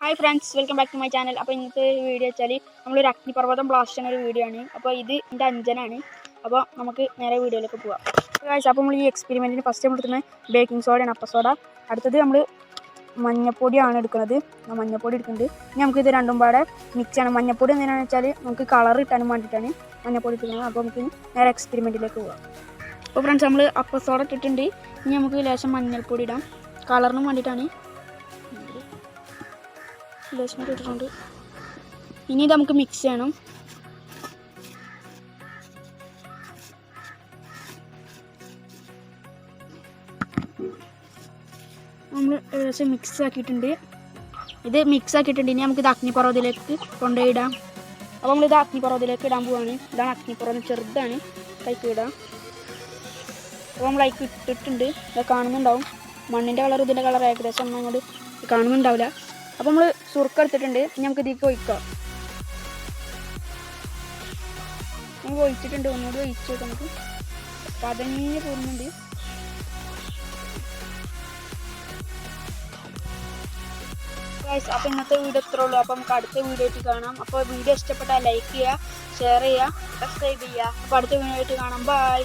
Hi friends, welcome back to my channel. അപ്പോൾ ഇന്നത്തെ video വെച്ചാൽ നമ്മളൊരു അഗ്നിപർവ്വതം ബ്ലാസ്റ്റ് ചെയ്യുന്ന ഒരു വീഡിയോ ആണ്. അപ്പോൾ ഇത് എൻ്റെ അഞ്ജനാണ്. അപ്പോൾ നമുക്ക് നേരെ വീഡിയോയിലേക്ക് പോകാം. അപ്പോൾ നമ്മൾ ഈ എക്സ്പെരിമെൻറ്റിന് ഫസ്റ്റ് നമ്മൾ എടുക്കുന്നത് ബേക്കിംഗ് സോഡയാണ്, അപ്പ സോഡ. അടുത്തത് നമ്മൾ മഞ്ഞപ്പൊടിയാണ് എടുക്കുന്നത്. മഞ്ഞപ്പൊടി എടുക്കുന്നുണ്ട്. ഇനി നമുക്ക് ഇത് രണ്ടും പാടെ മിക്സ് ചെയ്യണം. മഞ്ഞപ്പൊടി എന്തിനാണെന്ന് വെച്ചാൽ നമുക്ക് കളർ കിട്ടാനും വേണ്ടിയിട്ടാണ് മഞ്ഞപ്പൊടി ഇട്ടുന്നത്. അപ്പോൾ നമുക്ക് നേരെ എക്സ്പെരിമെൻറ്റിലേക്ക് പോകാം. അപ്പോൾ ഫ്രണ്ട്സ്, നമ്മൾ അപ്പ സോഡ ഇട്ടിട്ടുണ്ട്. ഇനി നമുക്ക് ലേശം മഞ്ഞൾപ്പൊടി ഇടാം, കളറിനും വേണ്ടിയിട്ടാണ്. ലേശം ഇട്ടിട്ടുണ്ട്. ഇനി ഇത് നമുക്ക് മിക്സ് ചെയ്യണം. നമ്മൾ ഏകദേശം മിക്സ് ആക്കിയിട്ടുണ്ട്. ഇനി നമുക്കിത് അഗ്നിപർവ്വതത്തിലേക്ക് കൊണ്ടുപോയിടാം. അപ്പോൾ നമ്മളിത് അഗ്നിപർവ്വതത്തിലേക്ക് ഇടാൻ പോവുകയാണ്. ഇതാണ് അഗ്നിപർവ്വതം, ചെറുതാണ്. കൈക്ക് ഇടാം. അപ്പോൾ നമ്മൾ അതിലേക്ക് ഇട്ടിട്ടുണ്ട്. ഇത് കാണുന്നുണ്ടാവും. മണ്ണിൻ്റെ കളർ ഇതിൻ്റെ കളർ ഏകദേശം ഒന്നും അങ്ങോട്ട് കാണുന്നുണ്ടാവില്ല. അപ്പോൾ നമ്മൾ സുറുക്ക എടുത്തിട്ടുണ്ട്. ഇനി നമുക്ക് ഇതിലേക്ക് ഒഴിക്കാം. നമുക്ക് ഒഴിച്ചിട്ടുണ്ട്. ഒന്നുകൂടി ഒഴിച്ച് വെക്കാം. നമുക്ക് പതഞ്ഞ് പോകുന്നുണ്ട്. അപ്പോൾ ഇന്നത്തെ വീഡിയോ ഇത്രേ ഉള്ളൂ. അപ്പോൾ നമുക്ക് അടുത്ത വീഡിയോ ആയിട്ട് കാണാം. അപ്പോൾ വീഡിയോ ഇഷ്ടപ്പെട്ടാൽ ലൈക്ക് ചെയ്യുക, ഷെയർ ചെയ്യുക, സബ്സ്ക്രൈബ് ചെയ്യുക. അപ്പോൾ അടുത്ത വീഡിയോ ആയിട്ട് കാണാം. ബൈ.